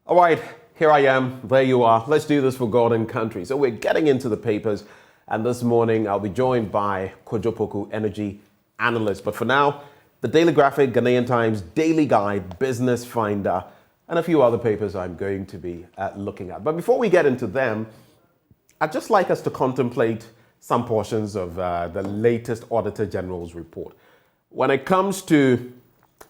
All right, here I am. There you are. Let's do this for God and country. So we're getting into the papers, and this morning I'll be joined by Kojopoku energy analyst. But for now, the Daily Graphic, Ghanaian Times, Daily Guide, Business Finder, and a few other papers I'm going to be looking at. But before we get into them, I'd just like us to contemplate some portions of the latest Auditor General's report. When it comes to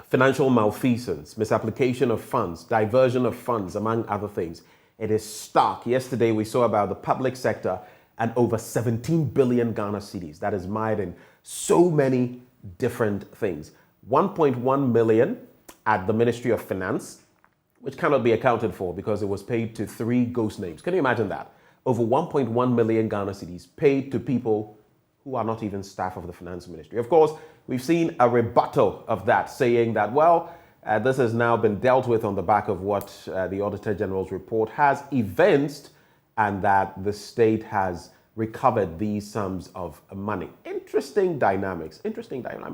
financial malfeasance, misapplication of funds, diversion of funds, among other things, it is stark. Yesterday, we saw about the public sector and over 17 billion Ghana cedis. That is mired in so many different things. 1.1 million at the Ministry of Finance, which cannot be accounted for because it was paid to 3 ghost names. Can you imagine that? Over 1.1 million Ghana cedis paid to people who are not even staff of the Finance Ministry. Of course, we've seen a rebuttal of that, saying that, this has now been dealt with on the back of what the Auditor General's report has evinced, and that the state has recovered these sums of money. Interesting dynamics.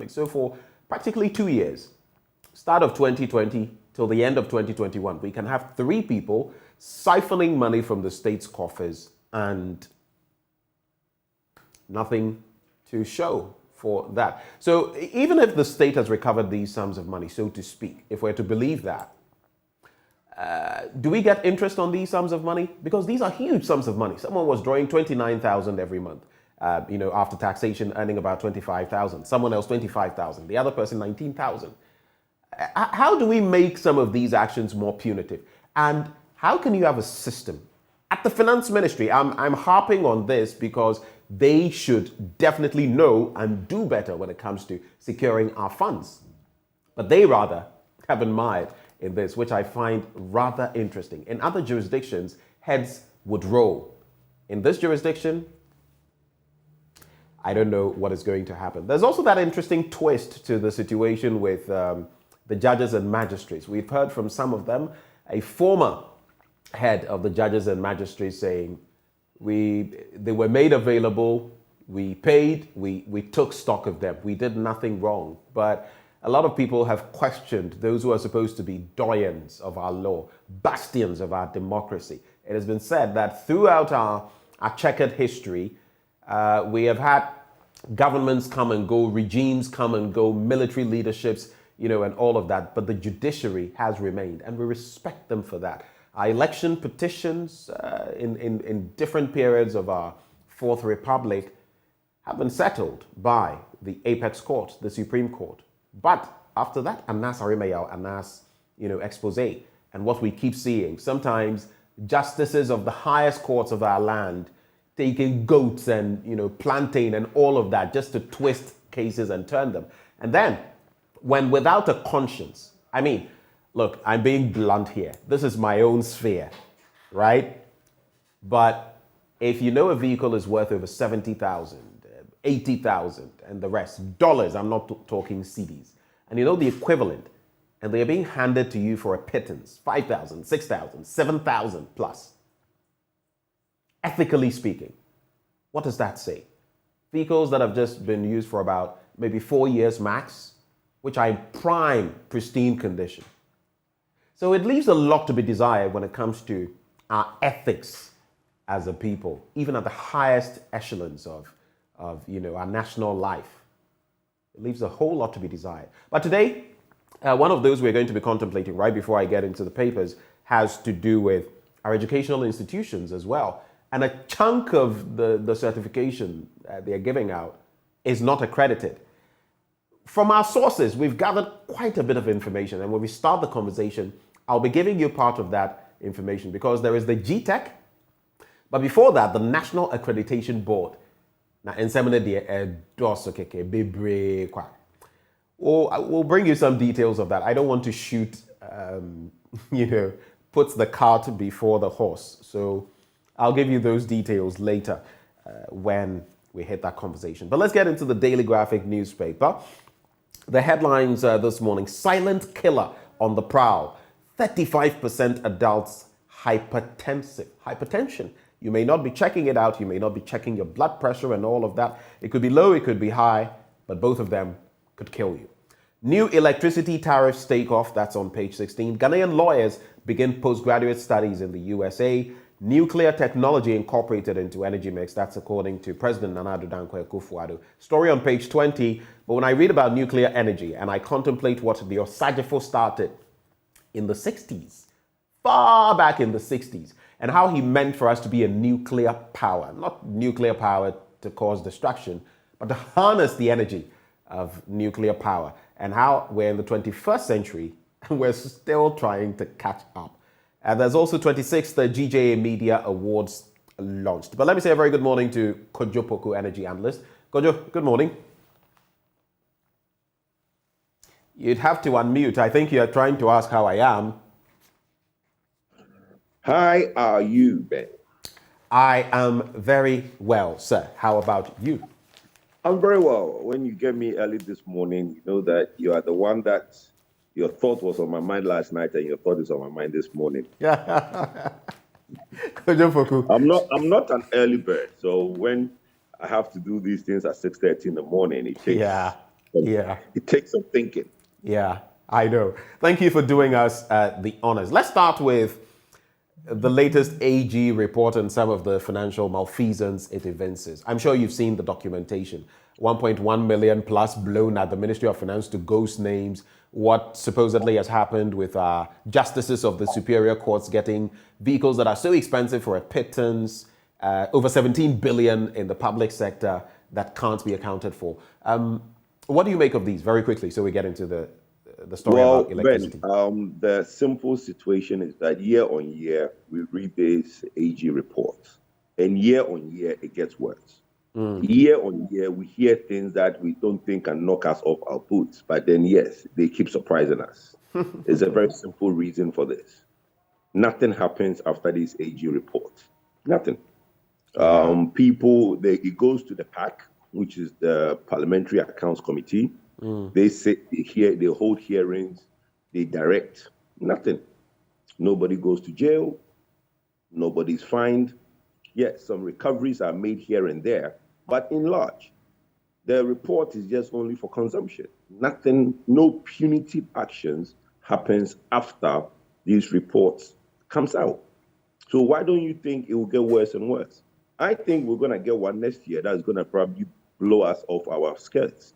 So for practically 2 years, start of 2020 till the end of 2021, we can have 3 people siphoning money from the state's coffers and nothing to show for that. So even if the state has recovered these sums of money, so to speak, if we're to believe that, do we get interest on these sums of money? Because these are huge sums of money. Someone was drawing 29,000 every month, after taxation, earning about 25,000. Someone else 25,000. The other person 19,000. How do we make some of these actions more punitive? And how can you have a system at the Finance Ministry? I'm harping on this because they should definitely know and do better when it comes to securing our funds. But they rather have been mired in this, which I find rather interesting. In other jurisdictions, heads would roll. In this jurisdiction, I don't know what is going to happen. There's also that interesting twist to the situation with the judges and magistrates. We've heard from some of them, a former head of the judges and magistrates saying, they were made available, we paid, we took stock of them, we did nothing wrong. But a lot of people have questioned those who are supposed to be doyens of our law, bastions of our democracy. It has been said that throughout our checkered history, we have had governments come and go, regimes come and go, military leaderships, and all of that. But the judiciary has remained, and we respect them for that. Our election petitions in different periods of our Fourth Republic have been settled by the apex court, the Supreme Court. But after that, anas arimeyao, anas, expose. And what we keep seeing, sometimes justices of the highest courts of our land taking goats and, plantain and all of that just to twist cases and turn them. And then, when without a conscience, look, I'm being blunt here. This is my own sphere, right? But if a vehicle is worth over 70,000, 80,000, and the rest, dollars, I'm not talking cedis, and the equivalent, and they're being handed to you for a pittance, 5,000, 6,000, 7,000 plus. Ethically speaking, what does that say? Vehicles that have just been used for about maybe 4 years max, which are in prime, pristine condition. So it leaves a lot to be desired when it comes to our ethics as a people, even at the highest echelons of our national life. It leaves a whole lot to be desired. But today, one of those we're going to be contemplating right before I get into the papers has to do with our educational institutions as well. And a chunk of the certification they're giving out is not accredited. From our sources, we've gathered quite a bit of information. And when we start the conversation, I'll be giving you part of that information because there is the GTEC, but before that, the National Accreditation Board. Now, we'll bring you some details of that. I don't want to shoot, puts the cart before the horse. So I'll give you those details later when we hit that conversation. But let's get into the Daily Graphic newspaper. The headlines this morning: silent killer on the prowl. 35% adults hypertension. You may not be checking it out. You may not be checking your blood pressure and all of that. It could be low, it could be high, but both of them could kill you. New electricity tariffs take off. That's on page 16. Ghanaian lawyers begin postgraduate studies in the USA. Nuclear technology incorporated into energy mix. That's according to President Nana Addo Dankwa Akufo-Addo. Story on page 20. But when I read about nuclear energy and I contemplate what the Osagifo started in the 60s, far back in the 60s, and how he meant for us to be a nuclear power, not nuclear power to cause destruction, but to harness the energy of nuclear power, and how we're in the 21st century and we're still trying to catch up. And there's also 26th GJA Media Awards launched. But let me say a very good morning to Kojo Poku, energy analyst. Kojo, good morning. You'd have to unmute. I think you're trying to ask how I am. How are you, Ben? I am very well, sir. How about you? I'm very well. When you get me early this morning, you know that you are the one that your thought was on my mind last night and your thought is on my mind this morning. Yeah. I'm not an early bird, so when I have to do these things at 6:30 in the morning, it takes some thinking. Yeah, I know. Thank you for doing us the honors. Let's start with the latest AG report and some of the financial malfeasance it evinces. I'm sure you've seen the documentation. 1.1 million plus blown at the Ministry of Finance to ghost names. What supposedly has happened with justices of the superior courts getting vehicles that are so expensive for a pittance. Over 17 billion in the public sector that can't be accounted for. What do you make of these, very quickly, so we get into the story about electricity? Ben, the simple situation is that year on year, we read these AG reports, and year on year, it gets worse. Year on year, we hear things that we don't think can knock us off our boots, but then, yes, they keep surprising us. There's a very simple reason for this. Nothing happens after these AG reports. Nothing. It goes to the PAC, which is the Parliamentary Accounts Committee. They hold hearings, they direct. Nothing. Nobody goes to jail. Nobody's fined. Yes, some recoveries are made here and there, but in large, the report is just only for consumption. Nothing, no punitive actions happens after these reports comes out. So why don't you think it will get worse and worse? I think we're going to get one next year that's going to probably blow us off our skirts.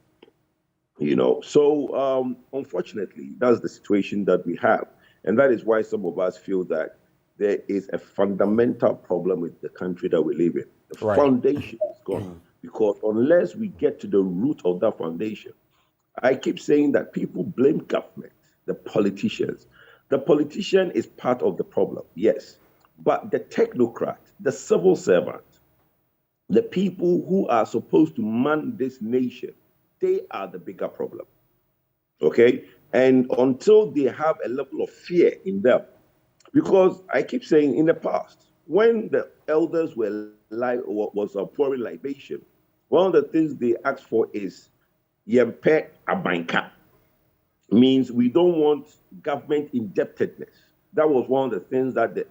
So unfortunately, that's the situation that we have. And that is why some of us feel that there is a fundamental problem with the country that we live in. The foundation is gone. Because unless we get to the root of that foundation, I keep saying that people blame government, the politicians. The politician is part of the problem, yes. But the technocrat, the civil servant, the people who are supposed to man this nation, they are the bigger problem, okay? And until they have a level of fear in them, because I keep saying in the past, when the elders were pouring libation, one of the things they asked for is yempe abanka, means we don't want government indebtedness. That was one of the things that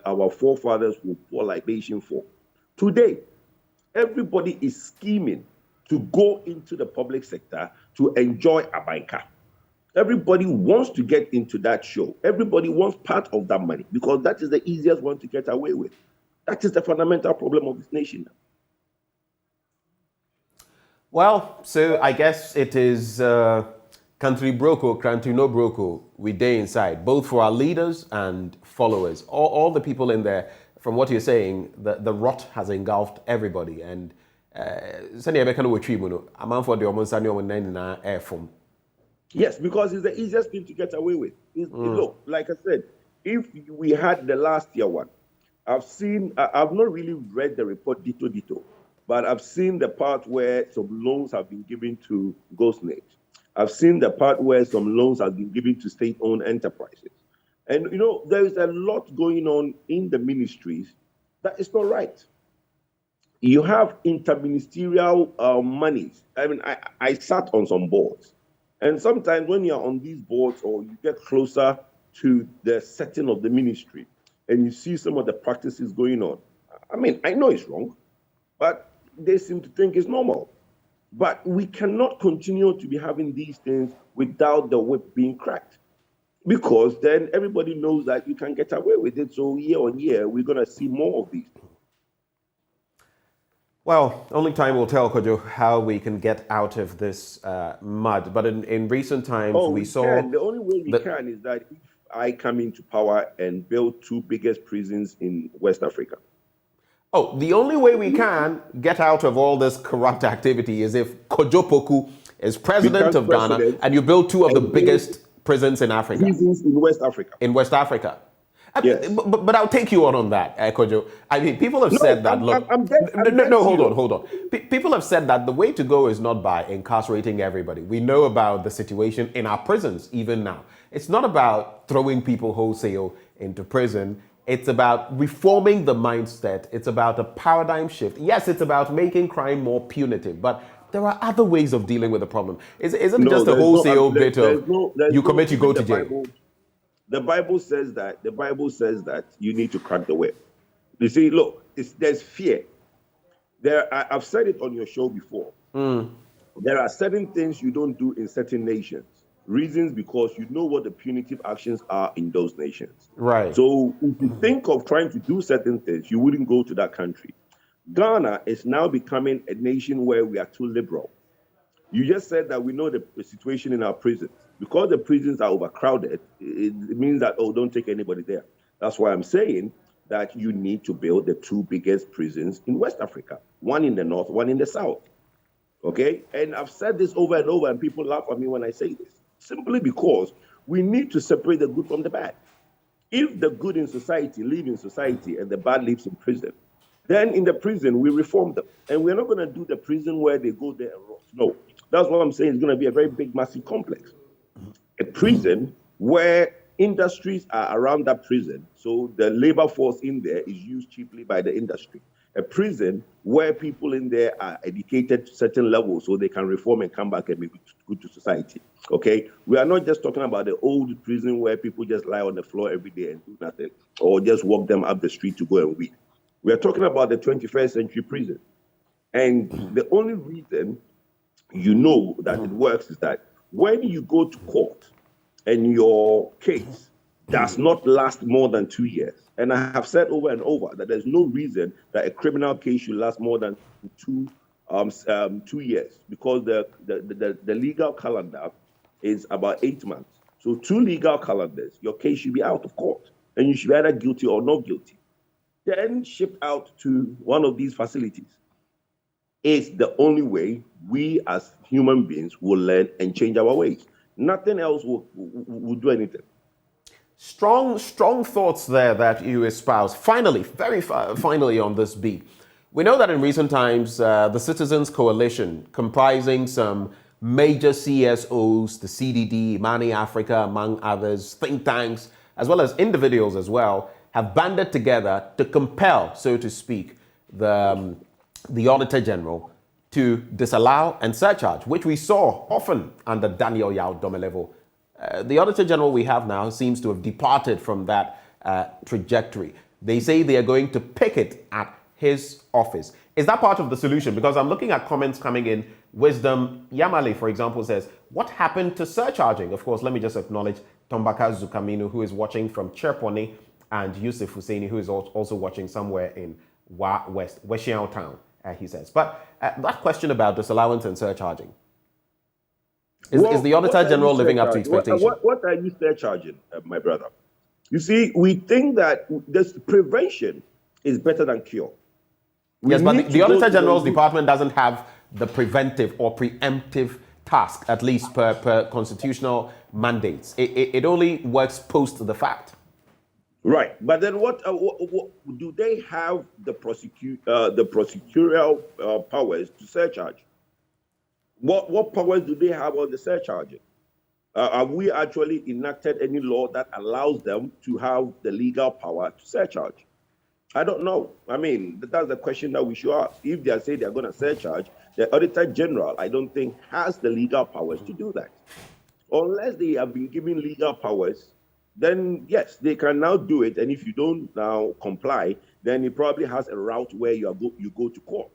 our forefathers would pour libation for. Today, everybody is scheming to go into the public sector to enjoy abanka. Everybody wants to get into that show. Everybody wants part of that money because that is the easiest one to get away with. That is the fundamental problem of this nation. Well, so I guess it is country broco, country no broco, we day inside, both for our leaders and followers. All the people in there, from what you're saying, the rot has engulfed everybody. And yes, because it's the easiest thing to get away with. Look, like I said, if we had the last year one, I've not really read the report dito, but I've seen the part where some loans have been given to ghost names. I've seen the part where some loans have been given to state-owned enterprises. And, there is a lot going on in the ministries that is not right. You have interministerial monies. I mean, I sat on some boards. And sometimes when you're on these boards or you get closer to the setting of the ministry and you see some of the practices going on, I mean, I know it's wrong, but they seem to think it's normal. But we cannot continue to be having these things without the whip being cracked. Because then everybody knows that you can get away with it. So year on year, we're going to see more of these. Well, only time will tell, Kojo, how we can get out of this mud. But in recent times, Oh, we we saw can. The only way we can is that if I come into power and build two biggest prisons in West Africa. Oh, the only way we can get out of all this corrupt activity is if Kojo Poku is president of Ghana and you build two of the biggest prisons in Africa. Prisons in West Africa. In West Africa. Yes. But I'll take you on that, Kojo. I mean, people have said that. Hold on. People have said that the way to go is not by incarcerating everybody. We know about the situation in our prisons even now. It's not about throwing people wholesale into prison. It's about reforming the mindset. It's about a paradigm shift. Yes, it's about making crime more punitive, but there are other ways of dealing with the problem. Isn't just a wholesale bit of you commit, you go to jail. The Bible says that you need to crack the whip. You see, look, there's fear. I've said it on your show before. There are certain things you don't do in certain nations. Reasons because you know what the punitive actions are in those nations. Right. So if you think of trying to do certain things, you wouldn't go to that country. Ghana is now becoming a nation where we are too liberal. You just said that we know the situation in our prisons. Because the prisons are overcrowded, it means that, don't take anybody there. That's why I'm saying that you need to build the two biggest prisons in West Africa, one in the north, one in the south. Okay? And I've said this over and over, and people laugh at me when I say this. Simply because we need to separate the good from the bad. If the good in society live in society and the bad lives in prison, then in the prison, we reform them. And we're not going to do the prison where they go there and rot. No. That's what I'm saying. It's going to be a very big, massive complex. A prison where industries are around that prison, so the labor force in there is used cheaply by the industry. A prison where people in there are educated to certain levels so they can reform and come back and be good to society. Okay? We are not just talking about the old prison where people just lie on the floor every day and do nothing, or just walk them up the street to go and weed. We are talking about the 21st century prison. And the only reason you know that it works is that when you go to court and your case does not last more than 2 years, and I have said over and over that there's no reason that a criminal case should last more than 2 years, because the legal calendar is about 8 months. So 2 legal calendars, your case should be out of court, and you should be either guilty or not guilty. Then shipped out to one of these facilities is the only way we as human beings will learn and change our ways. Nothing else will do anything. Strong thoughts there that you espouse. Finally, finally on this beat. We know that in recent times, the Citizens Coalition, comprising some major CSOs, the CDD, Money Africa, among others, think tanks, as well as individuals as well, have banded together to compel, so to speak, the Auditor General to disallow and surcharge, which we saw often under Daniel Yao Domelevo. The Auditor General we have now seems to have departed from that trajectory. They say they are going to picket at his office. Is that part of the solution? Because I'm looking at comments coming in. Wisdom Yamale, for example, says, what happened to surcharging? Of course, let me just acknowledge Tombaka Zukaminu, who is watching from Cherponi, and Yusuf Husseini, who is also watching somewhere in Weshiao Town, he says. But that question about disallowance and surcharging, is the Auditor General living up to expectation? What are you surcharging, my brother? You see, we think that this prevention is better than cure. Yes, but the Auditor General's department doesn't have the preventive or preemptive task, at least per constitutional mandates. It only works post the fact. Right, but then what do they have the prosecutorial powers to surcharge? What powers do they have on the surcharging? Have we actually enacted any law that allows them to have the legal power to surcharge? I don't know. I mean, that's the question that we should ask. If they are saying they're going to surcharge, the Auditor General, I don't think, has the legal powers to do that. Unless they have been given legal powers, then yes, they can now do it. And if you don't now comply, then it probably has a route where you go to court.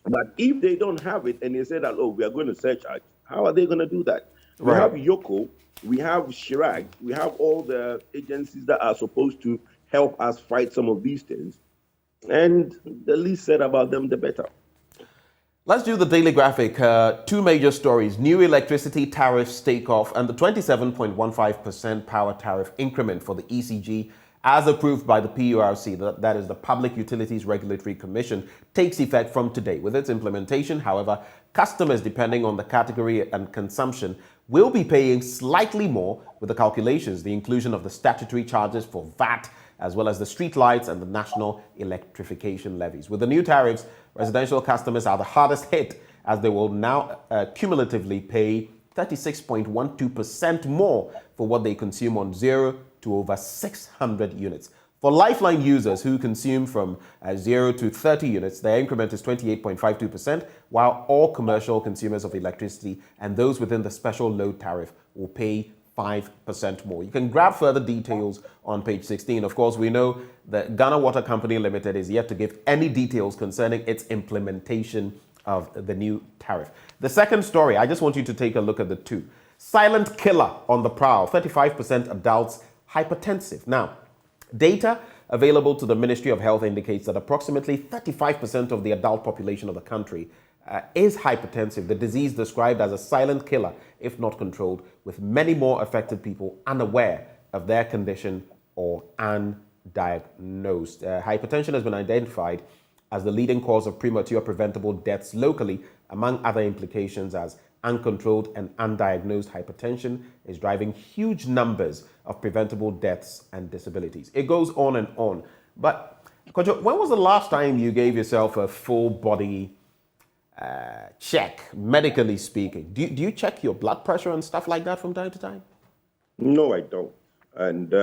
But if they don't have it and they say that, oh, we are going to surcharge, how are they going to do that? We Right. have Yoko, we have Chirag, we have all the agencies that are supposed to help us fight some of these things. And the least said about them, the better. Let's do the daily graphic. Two major stories: new electricity tariffs take off, and the 27.15% power tariff increment for the ECG, as approved by the PURC, that is the Public Utilities Regulatory Commission, takes effect from today. With its implementation, however, customers, depending on the category and consumption, will be paying slightly more with the calculations, the inclusion of the statutory charges for VAT, as well as the street lights and the national electrification levies. With the new tariffs, residential customers are the hardest hit, as they will now cumulatively pay 36.12% more for what they consume on 0 to over 600 units. For Lifeline users who consume from 0 to 30 units, their increment is 28.52%, while all commercial consumers of electricity and those within the special load tariff will pay 5% more. You can grab further details on page 16. Of course, we know that Ghana Water Company Limited is yet to give any details concerning its implementation of the new tariff. The second story, I just want you to take a look at the two. Silent killer on the prowl, 35% adults hypertensive. Now, data available to the Ministry of Health indicates that approximately 35% of the adult population of the country is hypertensive, the disease described as a silent killer if not controlled, with many more affected people unaware of their condition or undiagnosed. Hypertension has been identified as the leading cause of premature preventable deaths locally, among other implications, as uncontrolled and undiagnosed hypertension is driving huge numbers of preventable deaths and disabilities. It goes on and on. But, Kojo, when was the last time you gave yourself a full body check, medically speaking? Do you check your blood pressure and stuff like that from time to time? No, I don't. And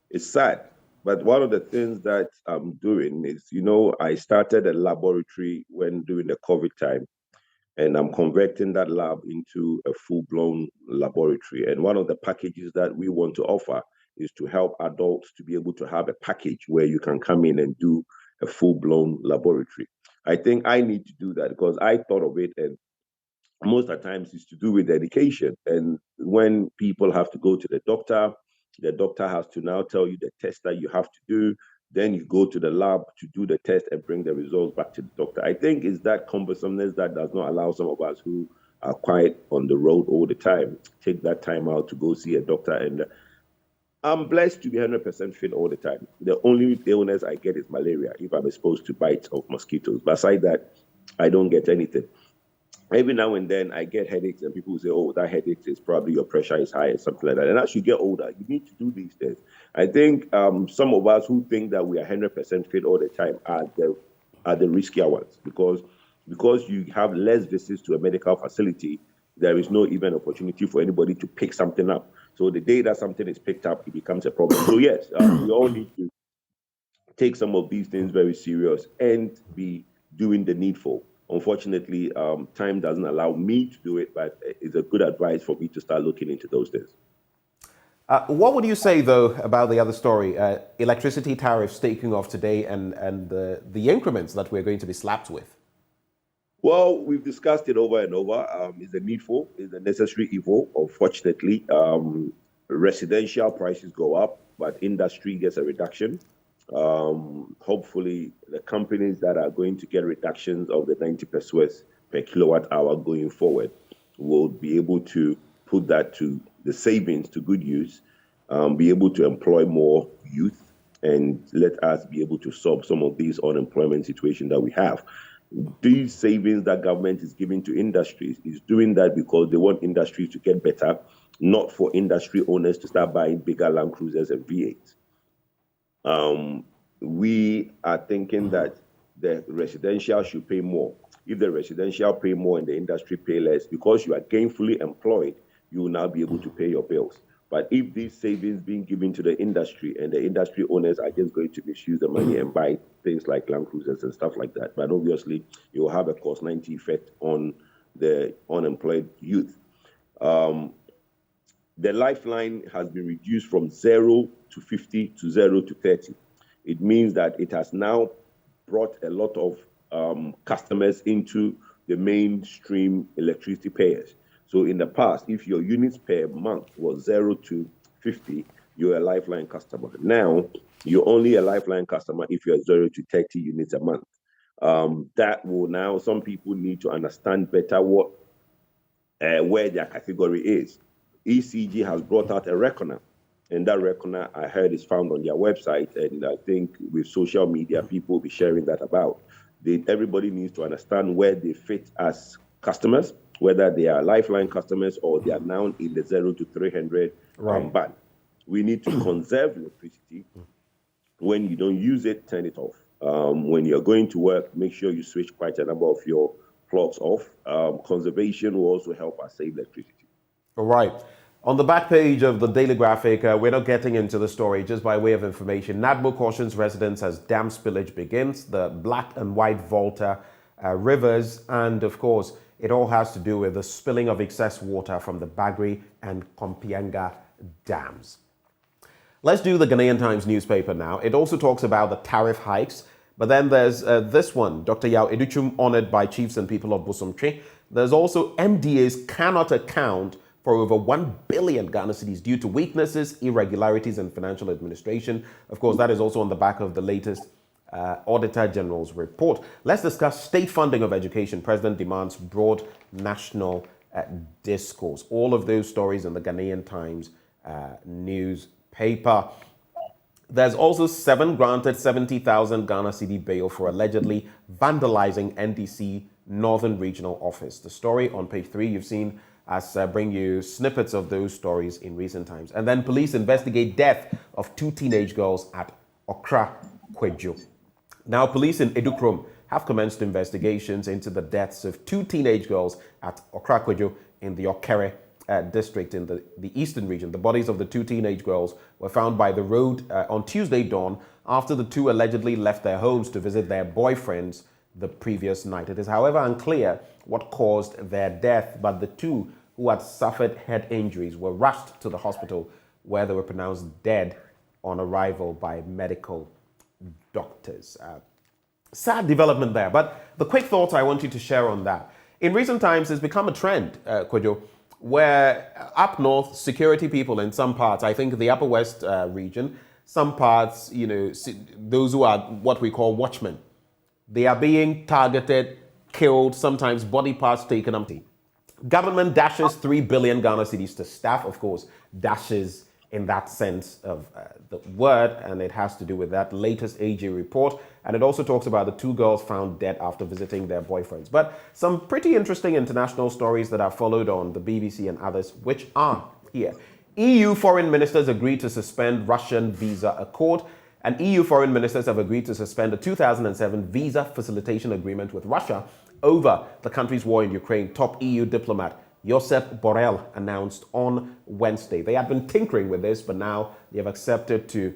it's sad. But one of the things that I'm doing is, I started a laboratory when during the COVID time, and I'm converting that lab into a full-blown laboratory. And one of the packages that we want to offer is to help adults to be able to have a package where you can come in and do a full-blown laboratory. I think I need to do that because I thought of it, and most of the times it's to do with education. And when people have to go to the doctor has to now tell you the test that you have to do. Then you go to the lab to do the test and bring the results back to the doctor. I think it's that cumbersomeness that does not allow some of us who are quite on the road all the time take that time out to go see a doctor. And I'm blessed to be 100% fit all the time. The only illness I get is malaria if I'm exposed to bites of mosquitoes. Besides that, I don't get anything. Every now and then I get headaches, and people say, oh, that headache is probably your pressure is high or something like that. And as you get older, you need to do these things. I think some of us who think that we are 100% fit all the time are the riskier ones, because you have less visits to a medical facility, there is no even opportunity for anybody to pick something up. So the day that something is picked up, it becomes a problem. So yes, we all need to take some of these things very serious and be doing the needful. Unfortunately, time doesn't allow me to do it, but it's a good advice for me to start looking into those things. What would you say, though, about the other story, electricity tariffs taking off today and the increments that we're going to be slapped with? Well, we've discussed it over and over. It's a needful, it's a necessary evil. Unfortunately, residential prices go up, but industry gets a reduction. Hopefully, the companies that are going to get reductions of the 90 pesos per kilowatt hour going forward will be able to put that to the savings to good use, be able to employ more youth, and let us be able to solve some of these unemployment situations that we have. These savings that government is giving to industries is doing that because they want industries to get better, not for industry owners to start buying bigger Land Cruisers and V8s. We are thinking that the residential should pay more. If the residential pay more and the industry pay less, because you are gainfully employed, you will now be able to pay your bills. But if these savings being given to the industry and the industry owners are just going to misuse the money and buy things like Land Cruisers and stuff like that, but obviously you will have a cost 90 effect on the unemployed youth. The lifeline has been reduced from 0 to 50 to 0 to 30. It means that it has now brought a lot of customers into the mainstream electricity payers. So in the past, if your units per month was 0 to 50, you're a lifeline customer. Now, you're only a lifeline customer if you're 0 to 30 units a month. That will now, some people need to understand better what where their category is. ECG has brought out a reckoner, and that reckoner I heard is found on their website, and I think with social media, people will be sharing that about. Everybody needs to understand where they fit as customers, whether they are lifeline customers or they are now in the 0 to 300 band. We need to conserve electricity. When you don't use it, turn it off. When you're going to work, make sure you switch quite a number of your plugs off. Conservation will also help us save electricity. All right. On the back page of the Daily Graphic, we're not getting into the story, just by way of information. NADMO cautions residents as dam spillage begins, the Black and White Volta rivers, and of course, it all has to do with the spilling of excess water from the Bagri and Kompienga dams. Let's do the Ghanaian Times newspaper now. It also talks about the tariff hikes, but then there's this one, Dr. Yao Educhum honored by chiefs and people of Bosomtwe. There's also MDAs cannot account for over 1 billion Ghana cedis due to weaknesses, irregularities, and financial administration. Of course, that is also on the back of the latest Auditor General's report. Let's discuss state funding of education. President demands broad national discourse. All of those stories in the Ghanaian Times newspaper. There's also 7 granted 70,000 Ghana cedi bail for allegedly vandalizing NDC Northern Regional Office. The story on page 3, you've seen us bring you snippets of those stories in recent times. And then police investigate death of 2 teenage girls at Okra Kwejo. Now, police in Edukrom have commenced investigations into the deaths of 2 teenage girls at Okra Kwejo in the Okere district in the eastern region. The bodies of the 2 teenage girls were found by the road on Tuesday dawn after the 2 allegedly left their homes to visit their boyfriends the previous night. It is, however, unclear what caused their death, but the 2 who had suffered head injuries were rushed to the hospital where they were pronounced dead on arrival by medical doctors. Sad development there, but the quick thoughts I want you to share on that. In recent times, it's become a trend, Kwejo, where up north, security people in some parts, I think the Upper West region, some parts, those who are what we call watchmen, they are being targeted, killed, sometimes body parts taken empty. Government dashes 3 billion Ghana cedis to staff, of course, dashes in that sense of the word, and it has to do with that latest AG report. And it also talks about the 2 girls found dead after visiting their boyfriends. But some pretty interesting international stories that are followed on the BBC and others, which are here. EU foreign ministers agreed to suspend Russian visa accord, and EU foreign ministers have agreed to suspend a 2007 visa facilitation agreement with Russia over the country's war in Ukraine. Top EU diplomat Josep Borrell announced on Wednesday. They had been tinkering with this, but now they have accepted to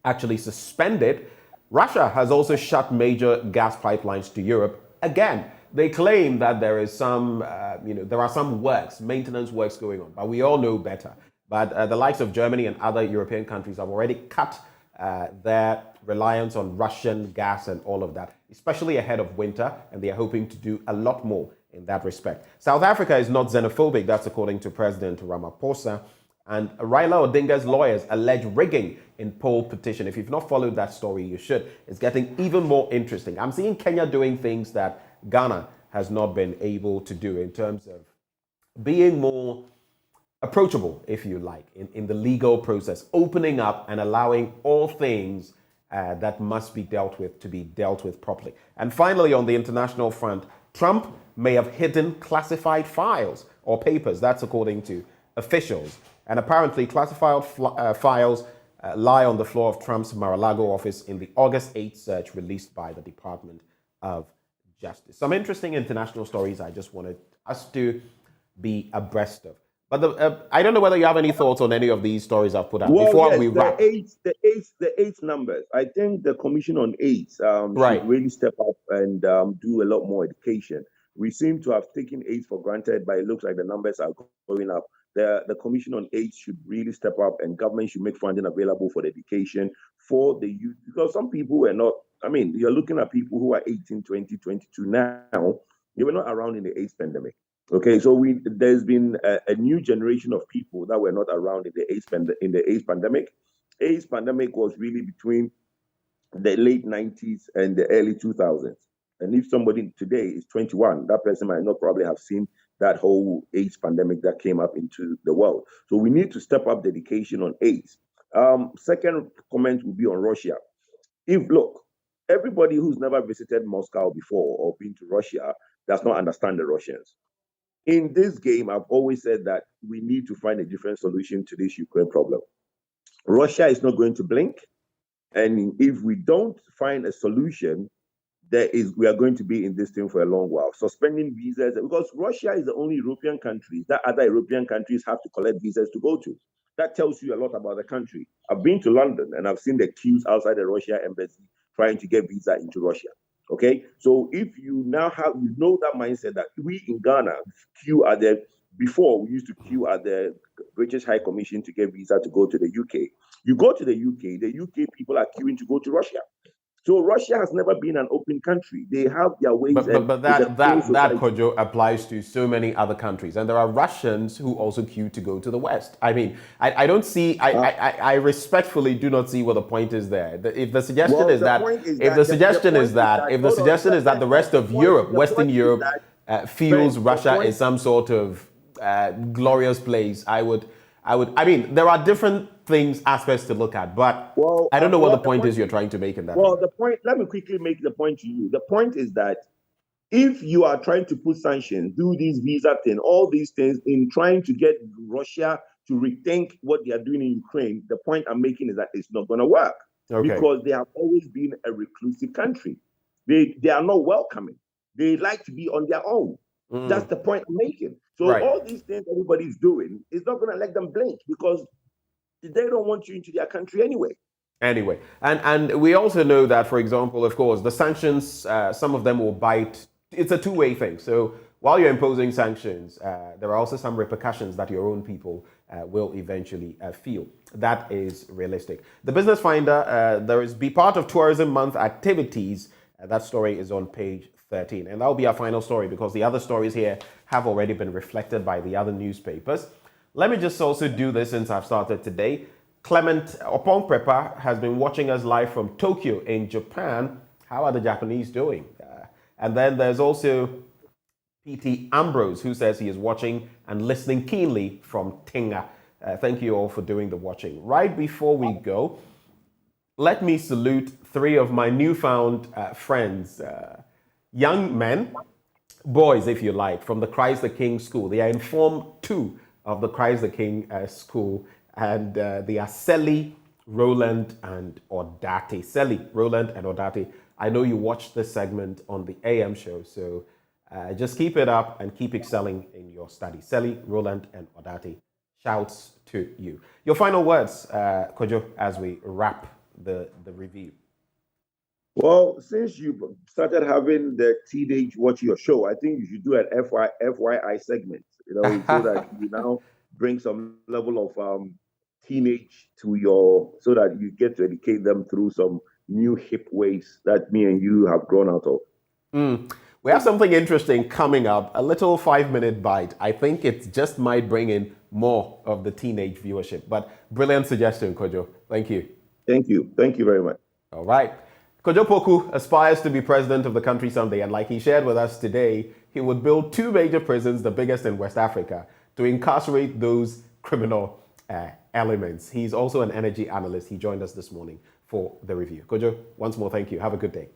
actually suspend it. Russia has also shut major gas pipelines to Europe. Again, they claim that there is some, there are some works, maintenance works going on, but we all know better. But the likes of Germany and other European countries have already cut their reliance on Russian gas and all of that, especially ahead of winter, and they are hoping to do a lot more in that respect. South Africa is not xenophobic, that's according to President Ramaphosa. And Raila Odinga's lawyers allege rigging in poll petition. If you've not followed that story, you should. It's getting even more interesting. I'm seeing Kenya doing things that Ghana has not been able to do in terms of being more approachable, if you like, in the legal process, opening up and allowing all things that must be dealt with to be dealt with properly. And finally, on the international front, Trump may have hidden classified files or papers. That's according to officials. And apparently, classified files lie on the floor of Trump's Mar-a-Lago office in the August 8th search released by the Department of Justice. Some interesting international stories I just wanted us to be abreast of. But I don't know whether you have any thoughts on any of these stories I've put out before we wrap. The AIDS numbers. I think the Commission on AIDS should really step up and do a lot more education. We seem to have taken AIDS for granted, but it looks like the numbers are going up. The Commission on AIDS should really step up, and government should make funding available for the education for the youth, because some people were not I mean, you're looking at people who are 18, 20, 22 now. They were not around in the AIDS pandemic. Okay, so there's been a new generation of people that were not around in the AIDS pandemic. AIDS pandemic was really between the late 90s and the early 2000s. And if somebody today is 21, that person might not probably have seen that whole AIDS pandemic that came up into the world. So we need to step up dedication on AIDS. Second comment will be on Russia. Look, everybody who's never visited Moscow before or been to Russia does not understand the Russians. In this game, I've always said that we need to find a different solution to this Ukraine problem. Russia is not going to blink. And if we don't find a solution, we are going to be in this thing for a long while. Suspending visas, because Russia is the only European country that other European countries have to collect visas to go to. That tells you a lot about the country. I've been to London and I've seen the queues outside the Russia embassy trying to get visa into Russia. Okay, so if you now that mindset that we in Ghana queue at before we used to queue at the British High Commission to get visa to go to the UK. You go to the UK people are queuing to go to Russia. So Russia has never been an open country. They have their ways. But that Kojo applies to so many other countries, and there are Russians who also queue to go to the West. I mean, I don't see. I respectfully do not see what the point is there. If the suggestion is that the rest of Europe, Western Europe, feels Russia is some sort of glorious place, I mean, there are different aspects to look at, but I don't know what the point is you're trying to make in that. Well, let me quickly make the point to you. The point is that if you are trying to put sanctions, do this visa thing, all these things in trying to get Russia to rethink what they are doing in Ukraine, the point I'm making is that it's not going to work because they have always been a reclusive country. They are not welcoming. They like to be on their own. That's the point I'm making. So all these things everybody's doing is not going to let them blink because they don't want you into their country anyway. And we also know that, for example, of course, the sanctions, some of them will bite. It's a two-way thing. So while you're imposing sanctions, there are also some repercussions that your own people will eventually feel. That is realistic. The Business Finder, be part of Tourism Month activities. That story is on page 13. And that will be our final story because the other stories here have already been reflected by the other newspapers. Let me just also do this since I've started today. Clement Opon-Prepa has been watching us live from Tokyo in Japan. How are the Japanese doing? And then there's also P.T. Ambrose, who says he is watching and listening keenly from Tinga. Thank you all for doing the watching. Right before we go, let me salute three of my newfound friends, young men, boys if you like, from the Christ the King School. They are in Form 2 of the Christ the King School, and they are Seli, Roland, and Odate. Seli, Roland, and Odate. I know you watched this segment on the AM show, so just keep it up and keep excelling in your study. Seli, Roland, and Odate, shouts to you. Your final words, Kojo, as we wrap the review. Well, since you started having the teenage watch your show, I think you should do an FYI segment, so that you now bring some level of teenage to so that you get to educate them through some new hip ways that me and you have grown out of. We have something interesting coming up, a little 5-minute bite. I think it just might bring in more of the teenage viewership, but brilliant suggestion, Kojo. Thank you. Thank you. Thank you very much. All right. Kojo Poku aspires to be president of the country someday, and like he shared with us today, he would build 2 major prisons, the biggest in West Africa, to incarcerate those criminal elements. He's also an energy analyst. He joined us this morning for the review. Kojo, once more, thank you. Have a good day.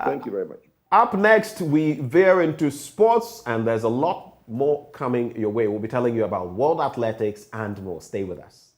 Thank you very much. Up next, we veer into sports, and there's a lot more coming your way. We'll be telling you about world athletics and more. Stay with us.